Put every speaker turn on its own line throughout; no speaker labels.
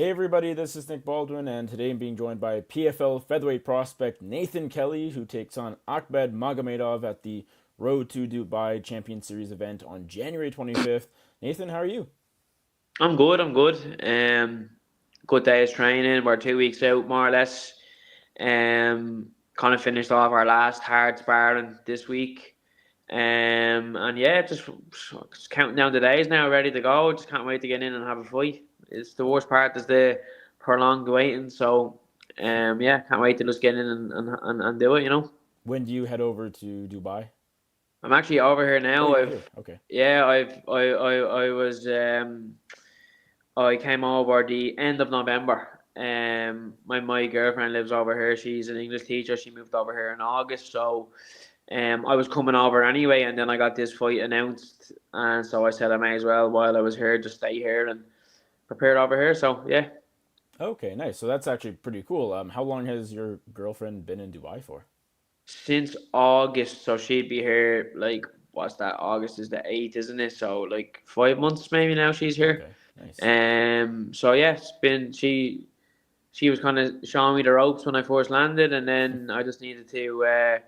Hey everybody, this is Nick Baldwin, and today I'm being joined by PFL featherweight prospect Nathan Kelly, who takes on Akhmed Magomedov at the Road to Dubai Champion Series event on January 25th. Nathan, how are you?
I'm good. I'm good. Good day's training. We're 2 weeks out, more or less. Kind of finished off our last hard sparring this week. And yeah, just counting down the days now, ready to go. Just can't wait to get in and have a fight. It's the worst part is the prolonged waiting. So, yeah, can't wait to just get in and do it.
When do you head over to Dubai?
I'm actually over here
Oh,
now.
you're here. Okay.
Yeah, I came over the end of November. My girlfriend lives over here. She's an English teacher. She moved over here in August, so I was coming over anyway. And then I got this fight announced, and so I said I may as well while I was here just stay here and prepare over here. So yeah,
Okay, nice. So that's actually pretty cool. How long has your girlfriend been in Dubai for?
since August, so she'd be here like what's that? August is the 8th, isn't it? So like 5 months maybe now she's here.
Okay, nice.
So yeah, it's been she was kind of showing me the ropes when I first landed, and then I just needed to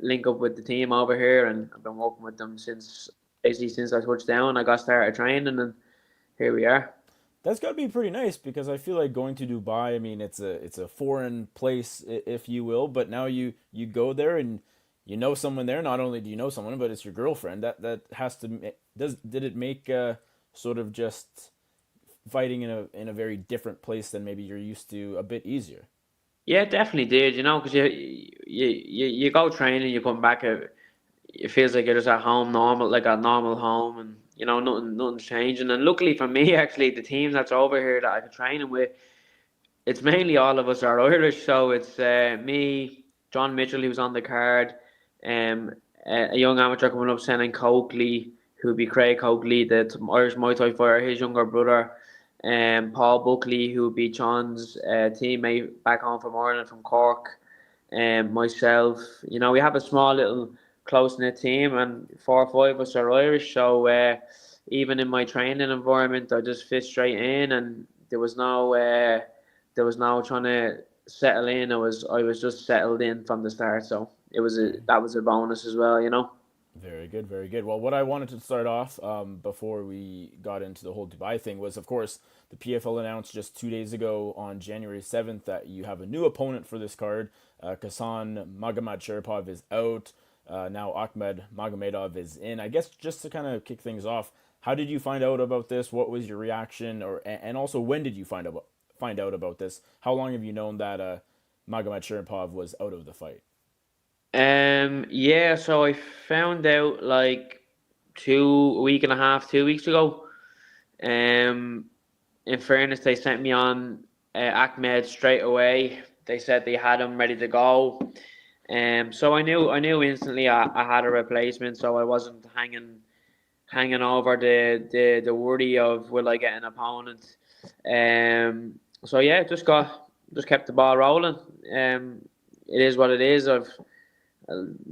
link up with the team over here, and I've been working with them since basically since I touched down. I got started training, and here we are.
That's got to be pretty nice because I feel like going to Dubai. I mean, it's a foreign place, if you will. But now you go there and you know someone there. Not only do you know someone, but it's your girlfriend. That has to does did it make sort of just fighting in a very different place than maybe you're used to a bit easier.
Yeah, definitely did. Because you go training, you come back, it feels like you're just at home, normal, like a normal home, and nothing's changing. And luckily for me, actually, the team that's over here that I can train with, it's mainly all of us are Irish. So it's me, John Mitchell, who's on the card, um, a young amateur coming up, Senan Coakley, who'll be Craig Coakley, the Irish Muay Thai fighter, his younger brother, Paul Buckley, who would be John's teammate back home from Ireland, from Cork, and myself. We have a small little close knit team, and 4 or 5 of us are Irish. So even in my training environment, I just fit straight in, and there was no trying to settle in. I was just settled in from the start. So
Okay.
that was a bonus as well.
Very good, very good. Well, what I wanted to start off before we got into the whole Dubai thing was, of course, the PFL announced just 2 days ago on January 7th that you have a new opponent for this card. Kasan Magomed is out. Now Ahmed Magomedov is in. I guess just to kind of kick things off, how did you find out about this? What was your reaction, or and also when did you find out about this? How long have you known that Magomed was out of the fight?
Yeah, so I found out like a week and a half, 2 weeks ago. Um, in fairness, they sent me on Ahmed straight away. They said they had him ready to go. So I knew instantly I had a replacement, so I wasn't hanging over the worry of will I get an opponent. So yeah, just kept the ball rolling. It is what it is. I've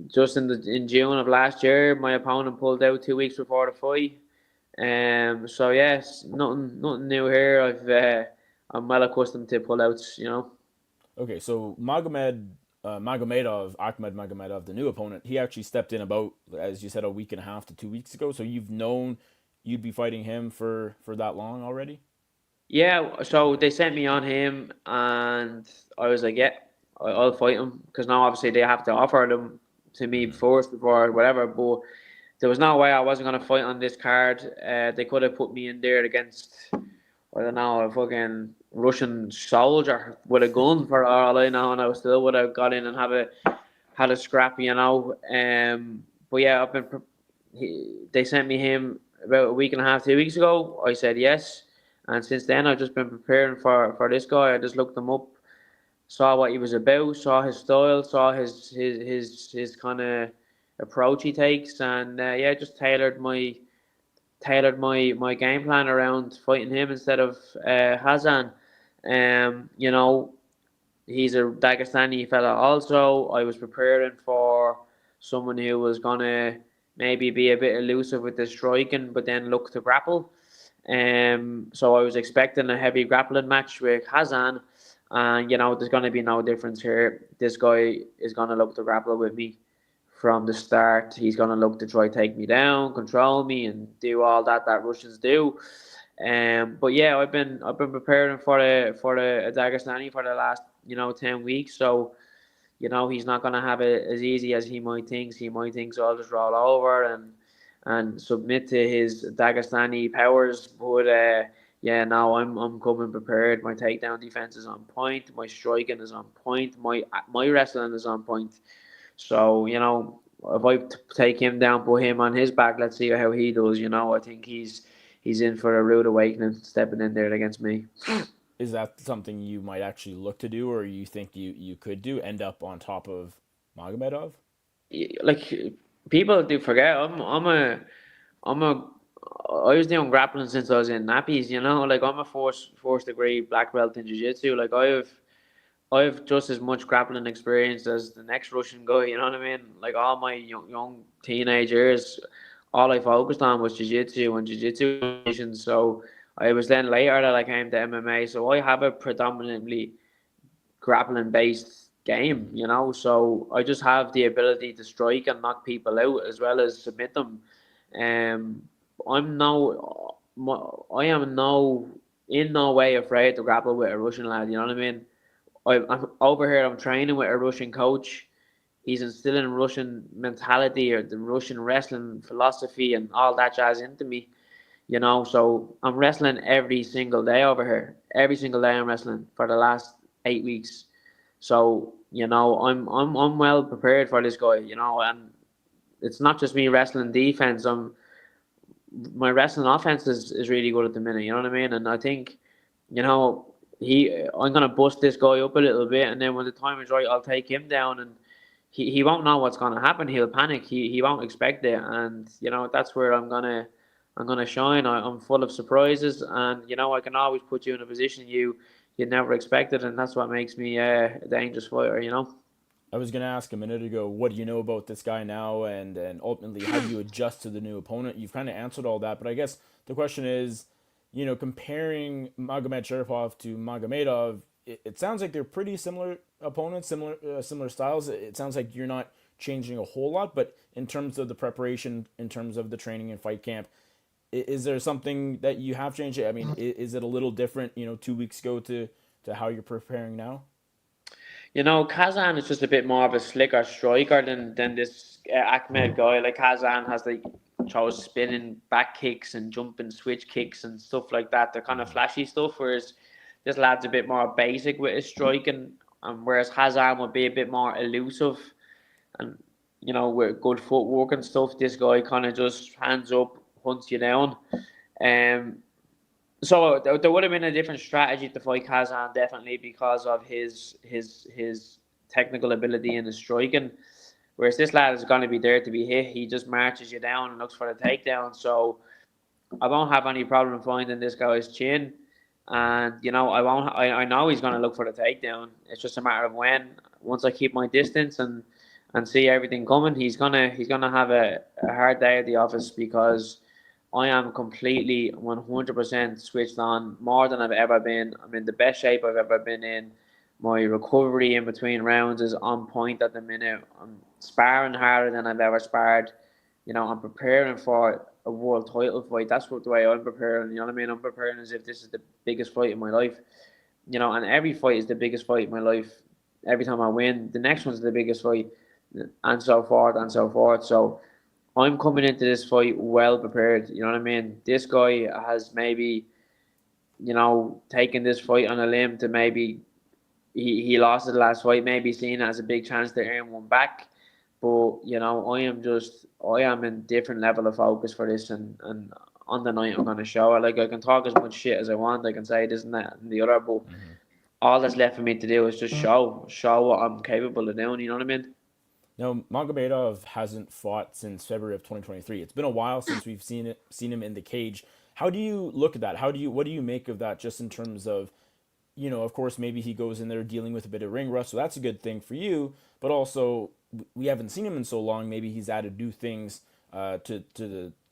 just in June of last year, my opponent pulled out 2 weeks before the fight. So yes, nothing new here. I'm well accustomed to pullouts.
Okay, so Magomedov, Ahmed Magomedov, the new opponent, he actually stepped in about, as you said, a week and a half to 2 weeks ago. So you've known you'd be fighting him for that long already.
Yeah, so they sent me on him, and I was like, yeah, I'll fight him because now obviously they have to offer them to me
Hmm.
first before whatever. But there was no way I wasn't gonna fight on this card. They could have put me in there against I don't know a fucking Russian soldier with a gun for all I know, and I still would have got in and have a had a scrap. But yeah, they sent me him about a week and a half, 2 weeks ago. I said yes, and since then I've just been preparing for this guy. I just looked him up, saw what he was about, saw his style, saw his kind of approach he takes, and yeah, just tailored my game plan around fighting him instead of Hazan. Um, you know, he's a Dagestani fella. Also, I was preparing for someone who was gonna maybe be a bit elusive with the striking, but then look to grapple. So I was expecting a heavy grappling match with Kazan, and there's going to be no difference here. This guy is going to look to grapple with me from the start. He's going to look to try take me down, control me, and do all that Russians do. But yeah, I've been preparing for the Dagestani for the last 10 weeks. So he's not going to have it as easy as he might think. He might think, so I'll just roll over and submit to his Dagestani powers. But yeah, no, I'm coming prepared. My takedown defense is on point. My striking is on point. My wrestling is on point. So if I take him down, put him on his back, let's see how he does. I think he's in for a rude awakening stepping in there against me.
Is that something you might actually look to do, or you think you could do, end up on top of Magomedov?
Like, people do forget, I'm a I was doing grappling since I was in nappies. Like, I'm a fourth degree black belt in jiu-jitsu. Like, I've just as much grappling experience as the next Russian guy. You know what I mean? Like, all my young teenage years, all I focused on was jiu-jitsu and jiu-jitsu competitions. So I was then later that I came to MMA. So I have a predominantly grappling based game. So I just have the ability to strike and knock people out as well as submit them. Um, I am no in no way afraid to grapple with a Russian lad. You know what I mean? I'm over here. I'm training with a Russian coach. He's instilling Russian mentality or the Russian wrestling philosophy and all that jazz into me. So I'm wrestling every single day over here. Every single day I'm wrestling for the last 8 weeks. So I'm well prepared for this guy. And it's not just me wrestling defense. My wrestling offense is really good at the minute. You know what I mean? And I think, you know, I'm gonna bust this guy up a little bit, and then when the time is right, I'll take him down, and he won't know what's gonna happen. He'll panic. He won't expect it, and that's where I'm gonna shine. I'm full of surprises, and I can always put you in a position you never expected, and that's what makes me a dangerous fighter.
I was going to ask a minute ago, what do you know about this guy now, and ultimately, how do you adjust to the new opponent? You've kind of answered all that, but I guess the question is, comparing Magomed Sharipov to Magomedov, it sounds like they're pretty similar opponents, similar styles. It sounds like you're not changing a whole lot, but in terms of the preparation, in terms of the training and fight camp, is there something that you have changed? I mean, is it a little different, 2 weeks ago to how you're preparing now?
Kazan is just a bit more of a slicker striker than this Akhmed guy. Like, Kazan has like those spinning back kicks and jumping switch kicks and stuff like that. They're kind of flashy stuff, whereas this lad's a bit more basic with his striking, and whereas Kazan would be a bit more elusive and with good footwork and stuff. This guy kind of just hands up, hunts you down. Um, so there would have been a different strategy to fight Kazan, definitely, because of his technical ability in his striking. Whereas this lad is going to be there to be hit. He just marches you down and looks for the takedown. So I won't have any problem finding this guy's chin, and I won't. I know he's going to look for the takedown. It's just a matter of when. Once I keep my distance and see everything coming, he's gonna have a hard day at the office, because I am completely 100% switched on, more than I've ever been. I'm in the best shape I've ever been in. My recovery in between rounds is on point at the minute. I'm sparring harder than I've ever sparred. I'm preparing for a world title fight. That's what the way I'm preparing. You know what I mean? I'm preparing as if this is the biggest fight in my life. And every fight is the biggest fight in my life. Every time I win, the next one's the biggest fight, and so forth and so forth. So I'm coming into this fight well prepared. You know what I mean? This guy has maybe, taken this fight on a limb to maybe he lost the last fight, maybe seen it as a big chance to earn one back. But I am in different level of focus for this, and on the night I'm gonna show it. Like, I can talk as much shit as I want. I can say this and that and the other, but all that's left for me to do is just show what I'm capable of doing. You know what I mean?
No, Magomedov hasn't fought since February of 2023. It's been a while since we've seen him in the cage. How do you look at that? What do you make of that, just in terms of, of course, maybe he goes in there dealing with a bit of ring rust, so that's a good thing for you. But also, we haven't seen him in so long. Maybe he's added new things to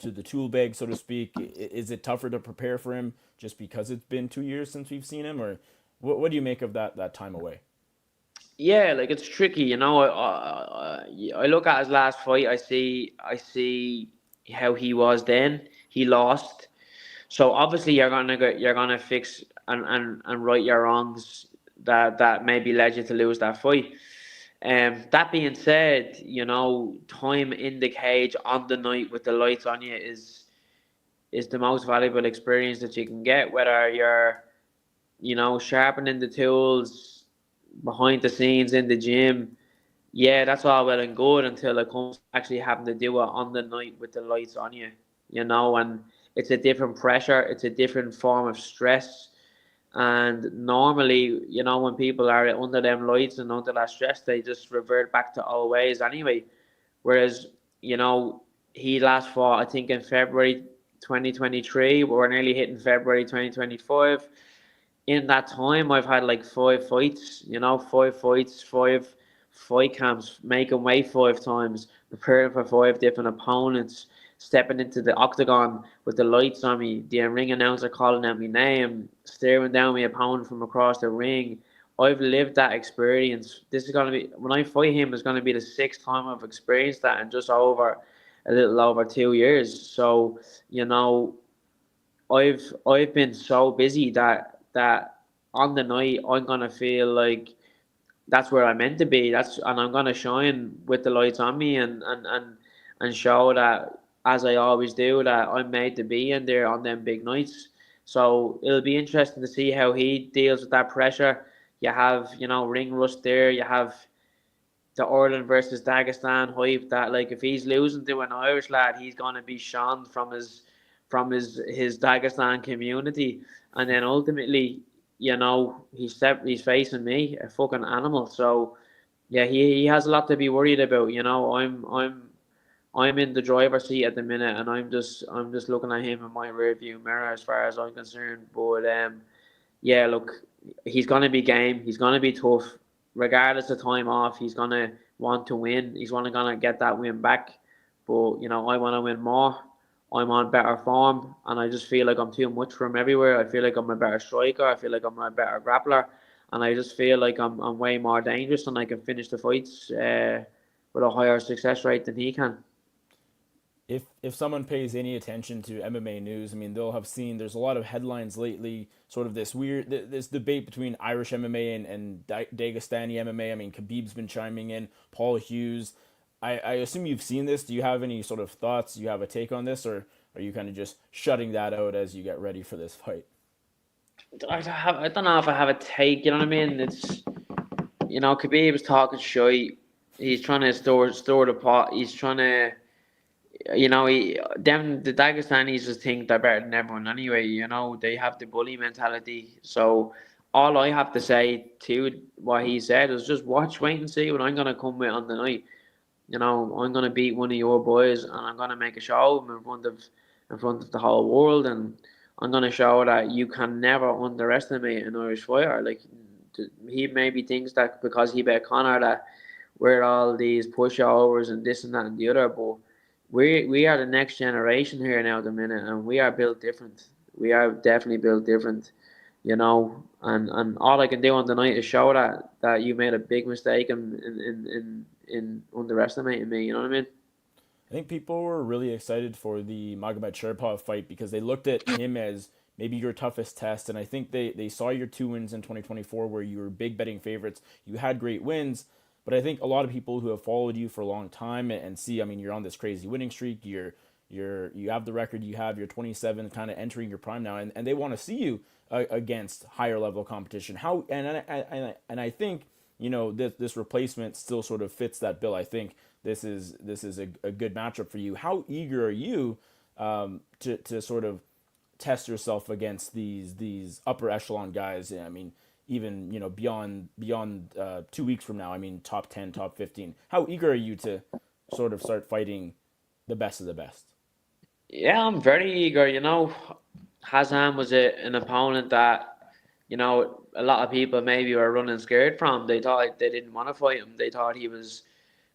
the tool bag, so to speak? Is it tougher to prepare for him just because it's been 2 years since we've seen him, or what do you make of that time away?
Yeah, like it's tricky, I look at his last fight. I see how he was then. He lost, so obviously you're gonna fix and right your wrongs that maybe led you to lose that fight. That being said, time in the cage on the night with the lights on you is the most valuable experience that you can get. Whether you're sharpening the tools behind the scenes in the gym, yeah, that's all well and good until it comes to actually having to do it on the night with the lights on you, and it's a different pressure, it's a different form of stress. And normally, when people are under them lights and under that stress, they just revert back to old ways anyway. Whereas, you know, he last fought, I think, in February 2023. We're nearly hitting February 2025. In that time, I've had like 5 fights, 5 fights, 5 fight camps, making weight 5 times, preparing for 5 different opponents, stepping into the octagon with the lights on me, the ring announcer calling out my name, staring down my opponent from across the ring. I've lived that experience. This is gonna be when I fight him. It's gonna be the sixth time I've experienced that in just over a little over 2 years. So you know, I've been so busy that on the night I'm gonna feel like that's where I'm meant to be. And I'm gonna shine with the lights on me and show that, as I always do, that I'm made to be in there on them big nights. So it'll be interesting to see how he deals with that pressure. You have ring rust there. You have the Ireland versus Dagestan hype that, like, if he's losing to an Irish lad, he's gonna be shunned from his Dagestan community, and then ultimately, he's facing me, a fucking animal. So yeah, he has a lot to be worried about. I'm in the driver's seat at the minute, and I'm just looking at him in my rearview mirror as far as I'm concerned. But yeah, look, he's gonna be game. He's gonna be tough, regardless of time off. He's gonna want to win. He's only gonna get that win back. But I want to win more. I'm on better form, and I just feel like I'm too much for him everywhere. I feel like I'm a better striker. I feel like I'm a better grappler, and I just feel like I'm way more dangerous, and I can finish the fights with a higher success rate than he can.
If someone pays any attention to MMA news, I mean, they'll have seen there's a lot of headlines lately, sort of this debate between Irish MMA and Dagestani MMA. I mean, Khabib's been chiming in, Paul Hughes. I assume you've seen this. Do you have any sort of thoughts? Do you have a take on this, or are you kind of just shutting that out as you get ready for this fight?
I don't know if I have a take. You know what I mean? It's Khabib is talking shit. He's trying to store the pot. He's trying to the Dagestanis just think they're better than everyone anyway. They have the bully mentality. So all I have to say to what he said is just watch, wait and see what I'm gonna come with on the night. I'm gonna beat one of your boys, and I'm gonna make a show of him in front of the whole world, and I'm gonna show that you can never underestimate an Irish fighter. Like, he maybe thinks that because he bet Connor that we're all these pushovers and this and that and the other, but we are the next generation here now at the minute, and we are built different. We are definitely built different, and all I can do on the night is show that you made a big mistake in underestimating me. You know what I mean?
I think people were really excited for the Magomed Sharipov fight because they looked at him as maybe your toughest test. And I think they saw your two wins in 2024 where you were big betting favorites. You had great wins. But I think a lot of people who have followed you for a long time and see, I mean, you're on this crazy winning streak. You have the record you have. You're 27, kind of entering your prime now, and they want to see you against higher level competition. How and I think this replacement still sort of fits that bill. I think this is a good matchup for you. How eager are you to sort of test yourself against these upper echelon guys? I mean, even beyond 2 weeks from now. I mean, top 10, top 15. How eager are you to sort of start fighting the best of the best?
Yeah, I'm very eager. Hazan was an opponent that a lot of people maybe were running scared from. They thought they didn't want to fight him. They thought he was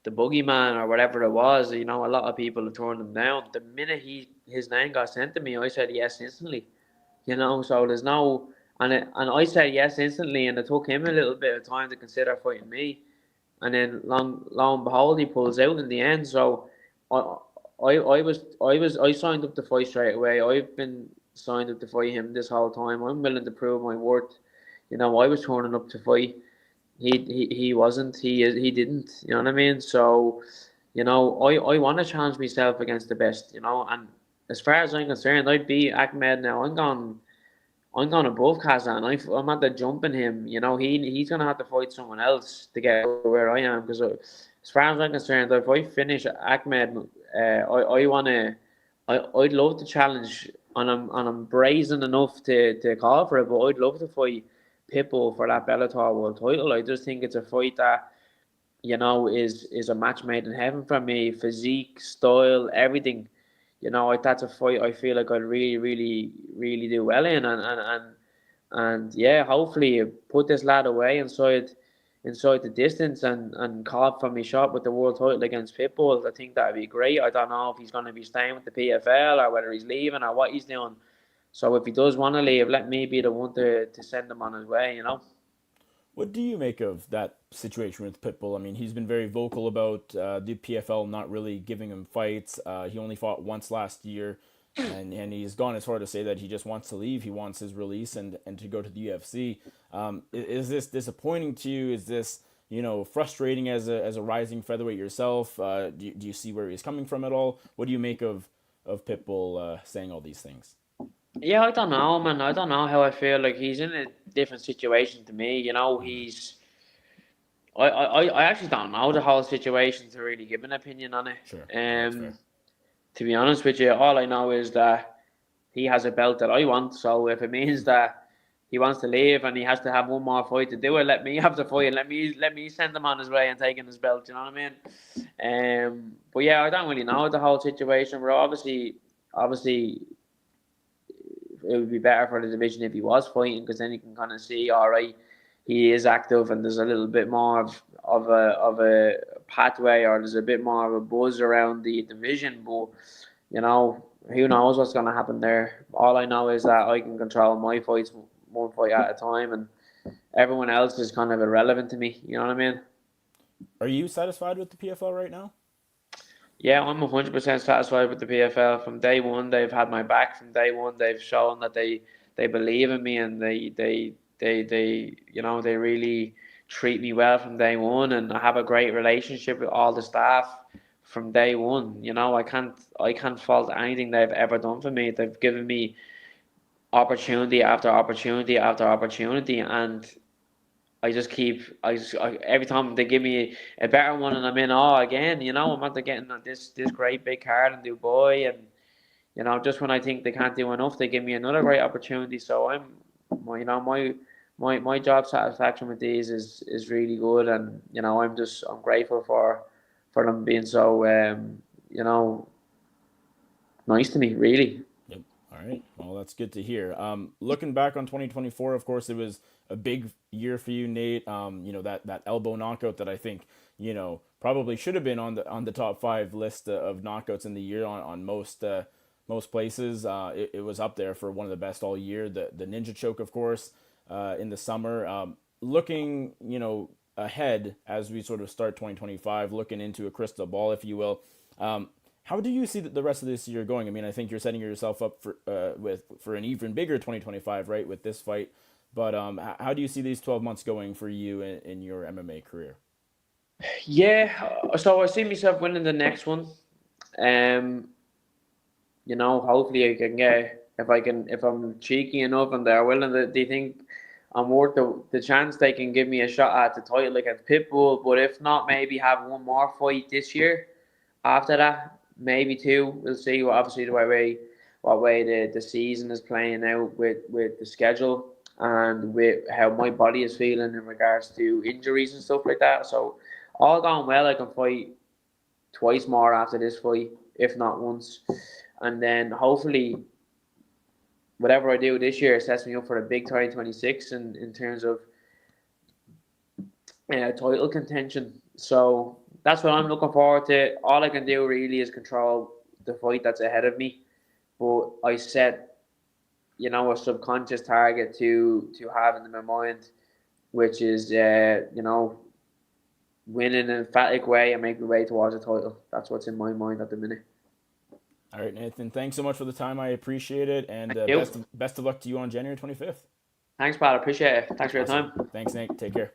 the boogeyman or whatever it was. You know, a lot of people have turned him down. The minute his name got sent to me, I said yes instantly. You know, so there's no, and I said yes instantly, and it took him a little bit of time to consider fighting me, and then lo and behold, he pulls out in the end. So I I signed up to fight straight away. I've been signed up to fight him this whole time. I'm willing to prove my worth. You know, I was turning up to fight. He wasn't. He didn't. You know what I mean? So, you know, I want to challenge myself against the best. You know, and as far as I'm concerned, I'd be Ahmed now. I'm going above Kazan. I'm at the jumping him. You know, he's gonna have to fight someone else to get where I am. Because as far as I'm concerned, if I finish Ahmed, I wanna, I'd love to challenge, and I'm brazen enough to call for it. But I'd love to fight Pitbull for that Bellator world title. I just think it's a fight that, you know, is a match made in heaven for me. Physique, style, everything. You know, that's a fight I feel like I'd really do well in, and yeah, hopefully you put this lad away inside the distance and call for me shot with the world title against Pitbull. I think that'd be great. I don't know if he's going to be staying with the PFL or whether he's leaving or what he's doing. So if he does want to leave, let me be the one to send him on his way. You know.
What do you make of that situation with Pitbull? I mean, he's been very vocal about the PFL not really giving him fights. He only fought once last year, and he's gone as far to say that he just wants to leave. He wants his release and to go to the UFC. Is this disappointing to you? Is this, you know, frustrating as a rising featherweight yourself? Do you see where he's coming from at all? What do you make of Pitbull saying all these things?
Yeah, I don't know, man. I don't know how I feel. Like he's in a different situation to me. You know,
Mm-hmm.
I actually don't know the whole situation to really give an opinion on it.
Sure, no, that's
Um,
fair.
to be honest with you, all I know is that he has a belt that I want. So if it means that he wants to leave and he has to have one more fight to do it, let me have the fight and let me send him on his way and taking his belt. You know what I mean? But yeah, I don't really know the whole situation. But obviously, it would be better for the division if he was fighting because then you can kind of see, all right, he is active and there's a little bit more of a pathway or there's a bit more of a buzz around the division. But you know, who knows what's going to happen there? All I know is that I can control my fights one fight at a time, and everyone else is kind of irrelevant to me. You know what I mean?
Are you satisfied with the PFL right now?
Yeah, I'm 100% satisfied with the PFL. From day one, they've had my back. From day one, they've shown that they believe in me and they you know they really treat me well from day one. And I have a great relationship with all the staff from day one. You know, I can't fault anything they've ever done for me. They've given me opportunity after opportunity after opportunity, and every time they give me a better one and I'm in awe again, you know, I'm after getting this great big card in Dubai, and you know, just when I think they can't do enough, they give me another great opportunity. So you know, my job satisfaction with these is really good, and you know, I'm grateful for them being so you know, nice to me, really.
Yep. All right. Well, that's good to hear. Looking back on 2024, of course, it was a big year for you, Nate. You know, that elbow knockout that I think, you know, probably should have been on the top five list of knockouts in the year on most places. It was up there for one of the best all year. The ninja choke, of course, in the summer. Looking, you know, ahead as we sort of start 2025, looking into a crystal ball, if you will. How do you see the rest of this year going? I mean, I think you're setting yourself up for an even bigger 2025, right, with this fight. But how do you see these 12 months going for you in your MMA career?
Yeah, so I see myself winning the next one. Um, you know, hopefully I can get if I'm cheeky enough and they're willing to they think I'm worth the chance they can give me a shot at the title against Pitbull. But if not, maybe have one more fight this year. After that, maybe two. We'll see. Well, obviously what way the season is playing out with the schedule and with how my body is feeling in regards to injuries and stuff like that. So all going well, I can fight twice more after this fight, if not once. And then hopefully whatever I do this year sets me up for a big 2026 in terms of title contention. So that's what I'm looking forward to. All I can do really is control the fight that's ahead of me. But I set, a subconscious target to have in my mind, which is, win in an emphatic way and make my way towards a title. That's what's in my mind at the minute.
All right, Nathan. Thanks so much for the time. I appreciate it, and
Thank you.
best of luck to you on January 25th.
Thanks, Pat. I appreciate it. Thanks for your
Awesome.
time.
Thanks, Nate. Take care.